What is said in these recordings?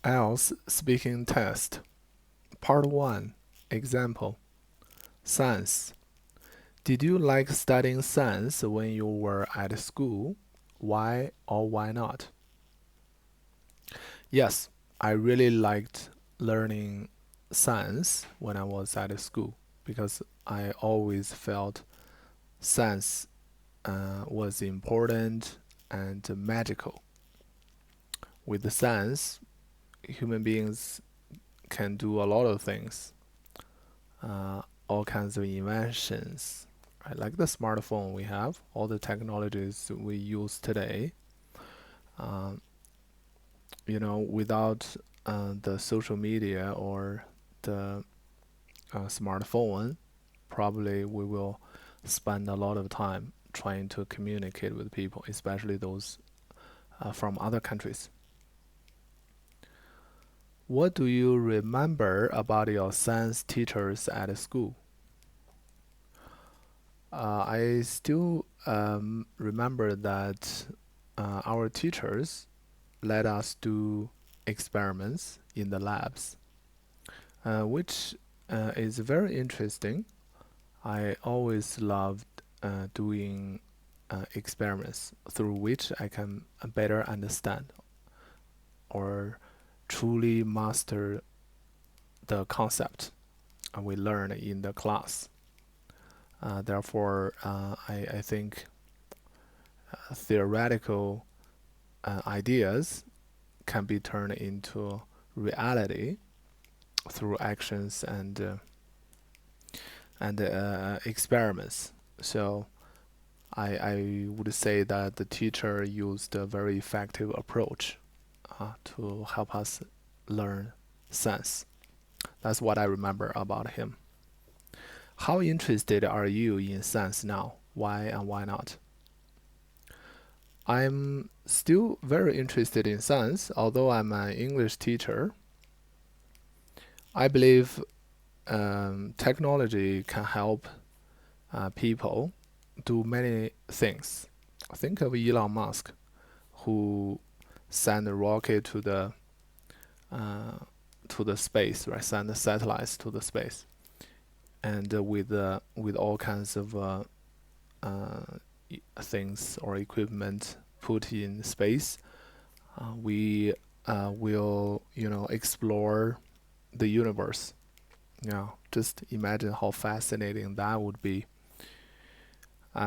IELTS speaking test. Part 1. Example. Science. Did you like studying science when you were at school? Why or why not? Yes, I really liked learning science when I was at school because I always felt science was important and magical. With the science, human beings can do a lot of things, all kinds of inventions, right? Like the smartphone we have, all the technologies we use today. Um, without the social media or the smartphone, probably we will spend a lot of time trying to communicate with people, especially those from other countries. What do you remember about your science teachers at school? I still remember that our teachers let us do experiments in the labs, which is very interesting. I always loved doing experiments through which I can better understand or truly master the concept we learn in the class. Therefore, I think theoretical ideas can be turned into reality through actions and experiments. So I would say that the teacher used a very effective approach to help us learn science. That's what I remember about him. How interested are you in science now? Why and why not? I'm still very interested in science, although I'm an English teacher. I believe technology can help people do many things. Think of Elon Musk, who sent a rocket to the space, right? Send the satellites to the space, and with all kinds of things or equipment put in space, we will explore the universe. Yeah, just imagine how fascinating that would be.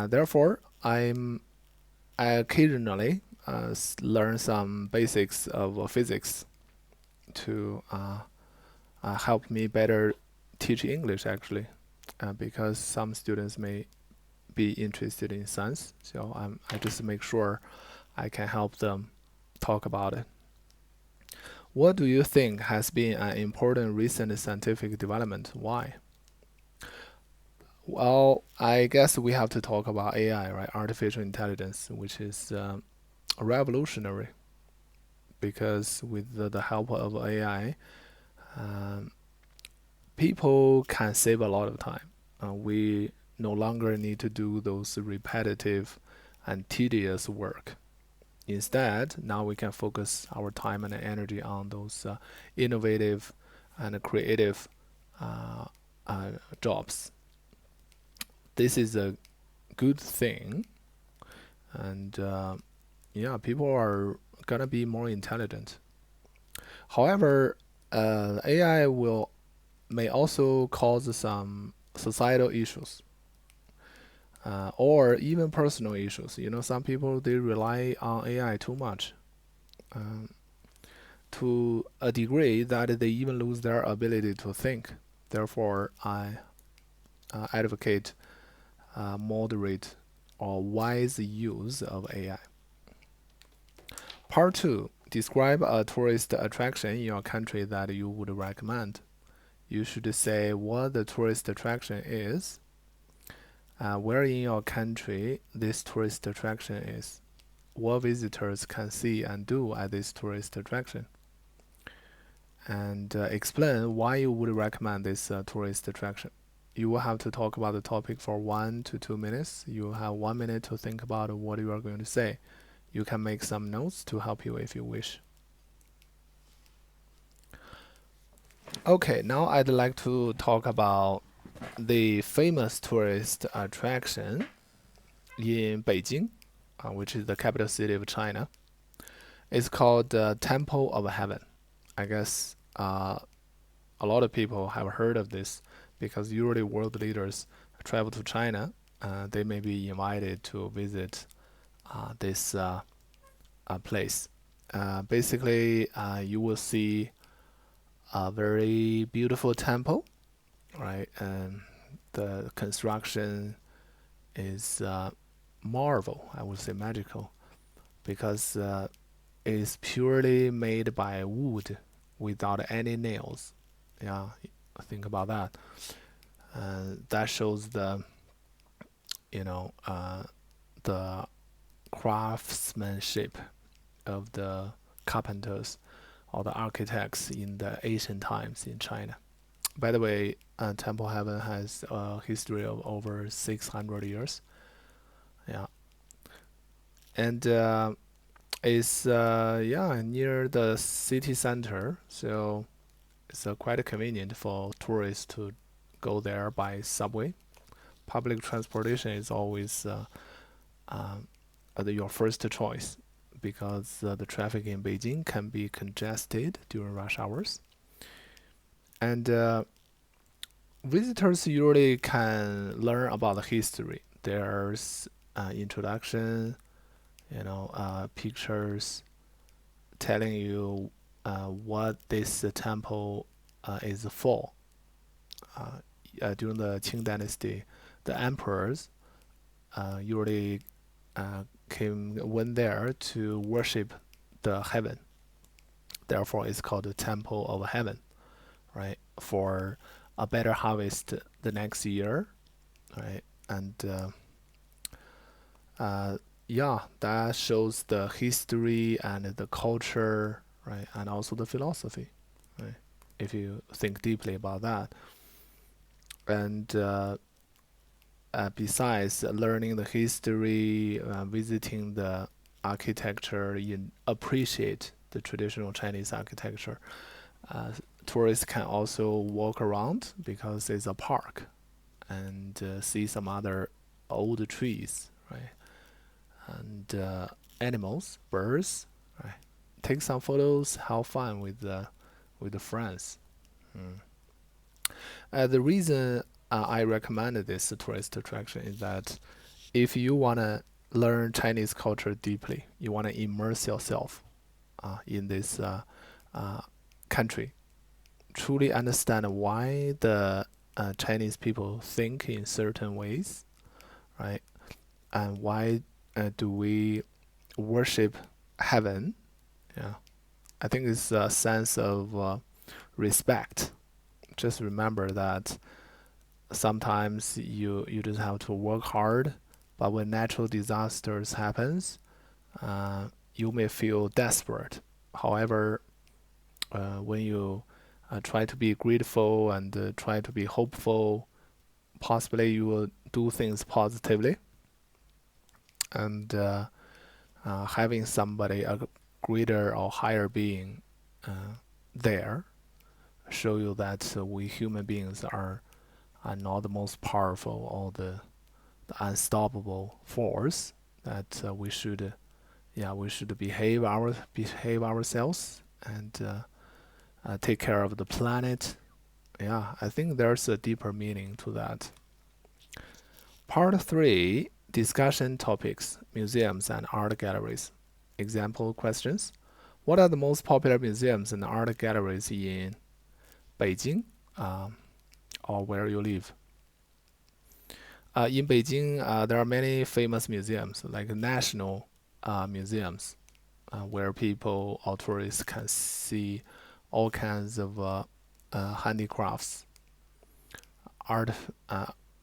Therefore, I occasionally learn some basics of physics to help me better teach English actually, because some students may be interested in science, so I just make sure I can help them talk about it. What do you think has been an important recent scientific development? Why? Well, I guess we have to talk about AI, right? Artificial intelligence, which is revolutionary because with the help of AI, um, people can save a lot of time. We no longer need to do those repetitive and tedious work. Instead, now we can focus our time and energy on those innovative and creative uh, jobs. This is a good thing, and yeah, people are gonna be more intelligent. However, AI will may also cause some societal issues or even personal issues. Some people they rely on AI too much, um, to a degree that they even lose their ability to think. Therefore, I advocate moderate or wise use of AI. Part 2. Describe a tourist attraction in your country that you would recommend. You should say what the tourist attraction is, where in your country this tourist attraction is, what visitors can see and do at this tourist attraction, and explain why you would recommend this tourist attraction. You will have to talk about the topic for 1 to 2 minutes. You have 1 minute to think about what you are going to say. You can make some notes to help you if you wish. Okay, now I'd like to talk about the famous tourist attraction in Beijing, which is the capital city of China. It's called the Temple of Heaven. I guess a lot of people have heard of this because usually world leaders travel to China. They may be invited to visit this place. Basically, you will see a very beautiful temple, right? And the construction is marvel, I would say magical, because it's purely made by wood without any nails. Yeah, think about that. That shows you know, the craftsmanship of the carpenters or the architects in the ancient times in China. By the way, Temple Heaven has a history of over 600 years. Yeah, and it's yeah, near the city center, so it's quite convenient for tourists to go there by subway. Public transportation is always um, your first choice because the traffic in Beijing can be congested during rush hours. And visitors usually can learn about the history. There's introduction, pictures telling you what this temple is for. Uh, During the Qing Dynasty, the emperors usually went there to worship the heaven. Therefore, it's called the Temple of Heaven, right? For a better harvest the next year, right? And yeah, that shows the history and the culture, right? And also the philosophy, right? If you think deeply about that. And besides learning the history, visiting the architecture, you appreciate the traditional Chinese architecture. Uh, Tourists can also walk around because it's a park and see some other old trees, right? And animals, birds, right? Take some photos, have fun with the friends. Mm. The reason I recommended this tourist attraction is that if you wanna learn Chinese culture deeply, you wanna immerse yourself in this uh, country, truly understand why the Chinese people think in certain ways, right? And why do we worship heaven? Yeah, I think it's a sense of respect. Just remember that sometimes you just have to work hard, but when natural disasters happens, you may feel desperate. However, when you try to be grateful and try to be hopeful, possibly you will do things positively. And having somebody, a greater or higher being, there, show you that we human beings are not the most powerful or the unstoppable force. That we should behave ourselves and take care of the planet. Yeah, I think there's a deeper meaning to that. Part 3, discussion topics, museums and art galleries. Example questions. What are the most popular museums and art galleries in Beijing, um, or where you live? In Beijing, there are many famous museums, like national museums, where people or tourists can see all kinds of handicrafts, art,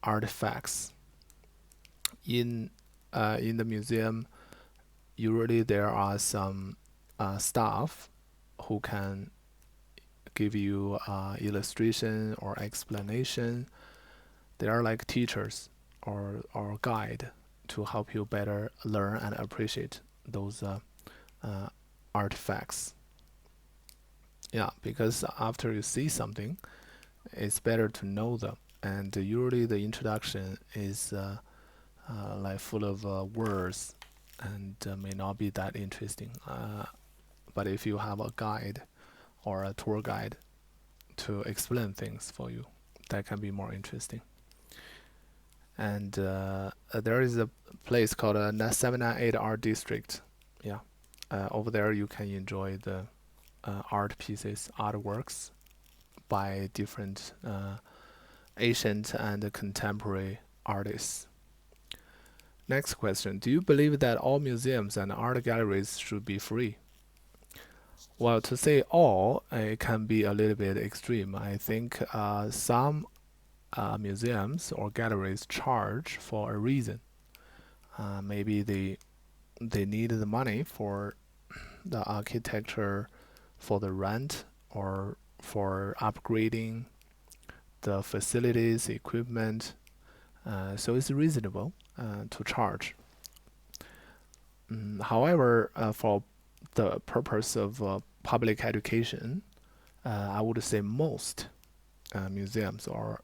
artifacts. In the museum, usually there are some staff who can give you illustration or explanation. They are like teachers or guide to help you better learn and appreciate those uh, artifacts. Yeah, because after you see something, it's better to know them. And usually the introduction is like full of words and may not be that interesting. But if you have a guide or a tour guide to explain things for you, that can be more interesting. And there is a place called 798 Art District. Yeah, over there you can enjoy the art pieces, artworks by different ancient and contemporary artists. Next question. Do you believe that all museums and art galleries should be free? Well, to say all, it can be a little bit extreme. I think some museums or galleries charge for a reason. Maybe they need the money for the architecture, for the rent, or for upgrading the facilities, equipment. So it's reasonable to charge. However, for the purpose of public education, I would say most museums or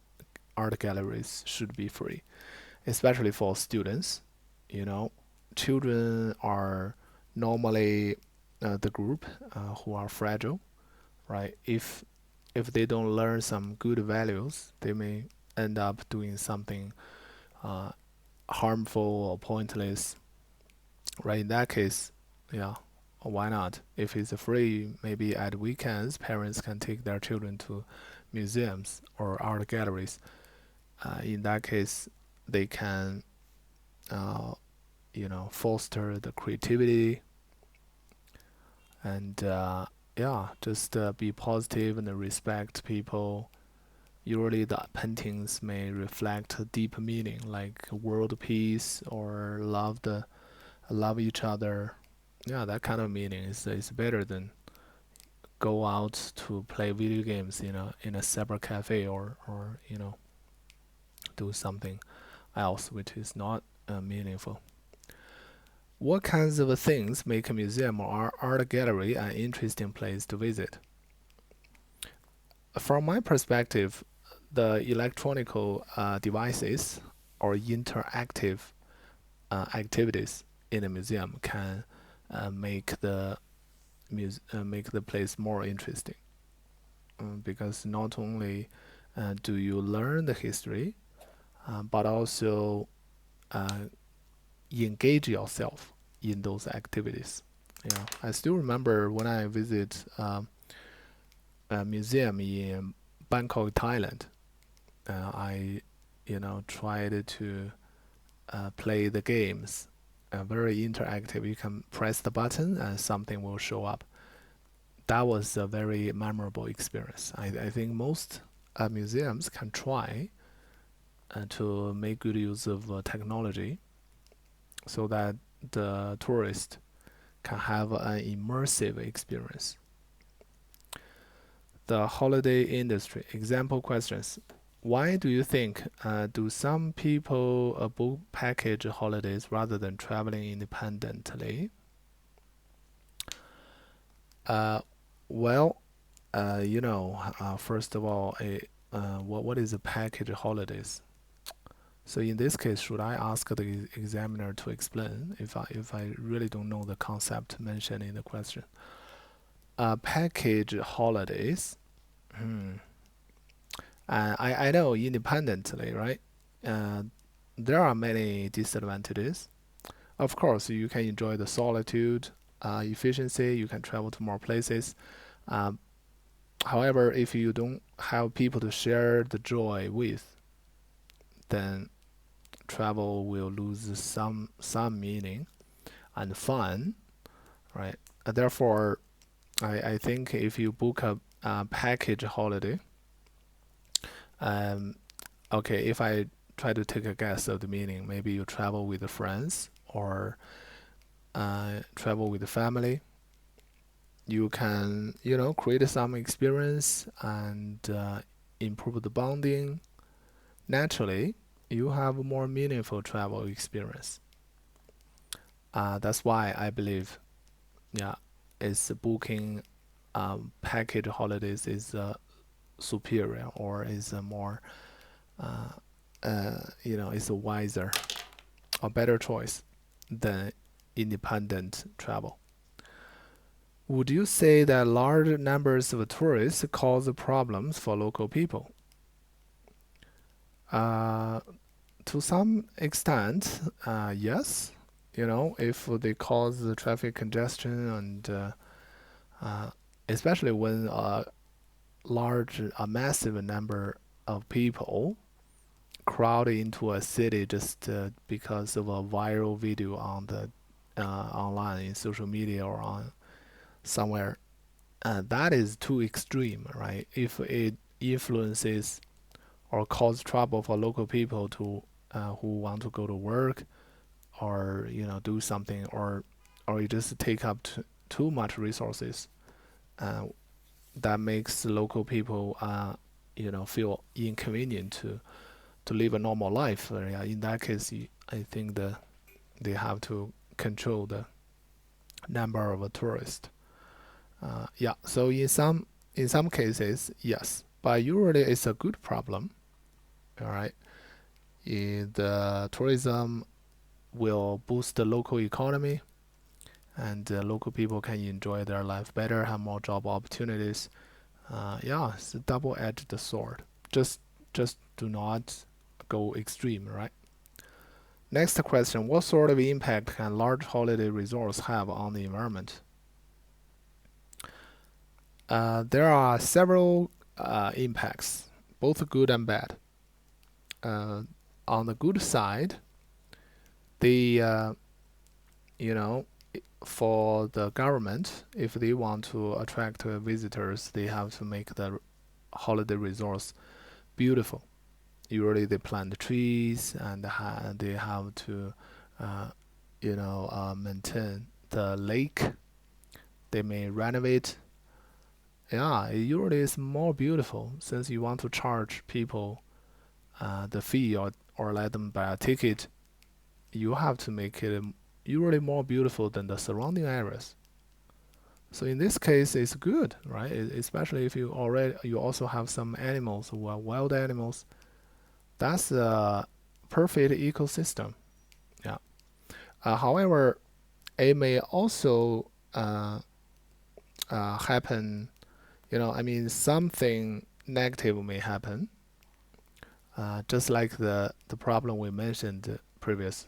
art galleries should be free, especially for students. You know, children are normally the group who are fragile, right? If they don't learn some good values, they may end up doing something uh, harmful or pointless, right? In that case, yeah, why not? If it's free, maybe at weekends, parents can take their children to museums or art galleries. In that case, they can, uh, foster the creativity and yeah, just be positive and respect people. Usually, the paintings may reflect a deep meaning, like world peace or love each other. Yeah, that kind of meaning is better than go out to play video games, in a cyber cafe or do something else which is not meaningful. What kinds of things make a museum or art gallery an interesting place to visit? From my perspective, the electronical devices or interactive activities in a museum can make make the place more interesting. Because not only do you learn the history, but also uh, engage yourself in those activities. Yeah, I still remember when I visit a museum in Bangkok, Thailand. I, tried to play the games. Very interactive. You can press the button and something will show up. That was a very memorable experience. I think most museums can try to make good use of technology so that the tourist can have an immersive experience. The holiday industry. Example questions. Why do you think do some people book package holidays rather than traveling independently? Uh, well, first of all, what is a package holidays? So in this case, should I ask the examiner to explain if I really don't know the concept mentioned in the question? Package holidays. Hmm. I know independently, right? Uh, there are many disadvantages. Of course, you can enjoy the solitude, efficiency. You can travel to more places. Um, However, if you don't have people to share the joy with, then travel will lose some meaning and fun, right? Therefore, I think if you book a package holiday, um, okay, if I try to take a guess of the meaning, maybe you travel with the friends or travel with the family. You can, create some experience and improve the bonding. Naturally, you have a more meaningful travel experience. That's why I believe, yeah, it's booking package holidays is superior or is more is a wiser or better choice than independent travel. Would you say that large numbers of tourists cause problems for local people? Uh, to some extent, yes. If they cause the traffic congestion and uh, especially when a massive number of people crowd into a city just because of a viral video on the online in social media or on somewhere, that is too extreme, right? If it influences or cause trouble for local people to who want to go to work or do something, or you just take up too much resources, uh, that makes local people feel inconvenient to live a normal life. Yeah, in that case, I think they have to control the number of tourists. Yeah, so in some cases, yes, but usually it's a good problem. All right, the tourism will boost the local economy, and local people can enjoy their life better, have more job opportunities. Yeah, it's a double-edged sword. Just do not go extreme, right? Next question: what sort of impact can large holiday resorts have on the environment? There are several impacts, both good and bad. Uh, on the good side, the you know for the government, if they want to attract visitors, they have to make the holiday resorts beautiful. Usually, they plant trees and they have to, uh, maintain the lake. They may renovate. Yeah, it usually is more beautiful since you want to charge people the fee or let them buy a ticket. You have to make it usually more beautiful than the surrounding areas. So in this case, it's good, right? Especially if you also have some animals who are wild animals. That's a perfect ecosystem. Yeah. However, it may also happen. I mean, something negative may happen. Just like the problem we mentioned previous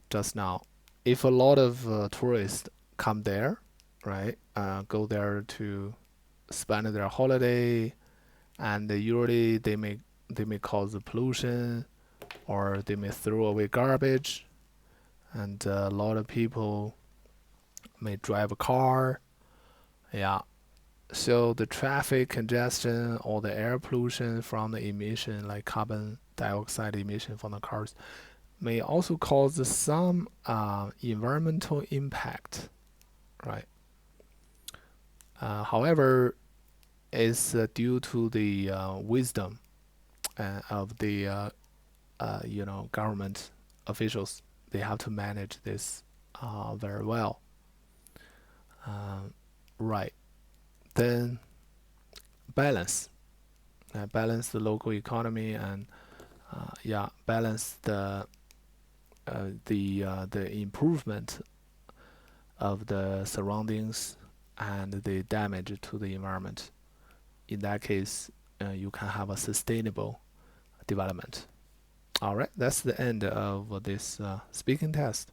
just now. If a lot of tourists come there, right, go there to spend their holiday, and usually they may cause pollution, or they may throw away garbage, and a lot of people may drive a car. Yeah. So the traffic congestion or the air pollution from the emission, like carbon dioxide emission from the cars, may also cause some environmental impact, right? However, it's due to the wisdom of the government officials. They have to manage this very well. Right. Then balance, balance the local economy, and yeah, balance the improvement of the surroundings and the damage to the environment. In that case, you can have a sustainable development. All right, that's the end of this speaking test.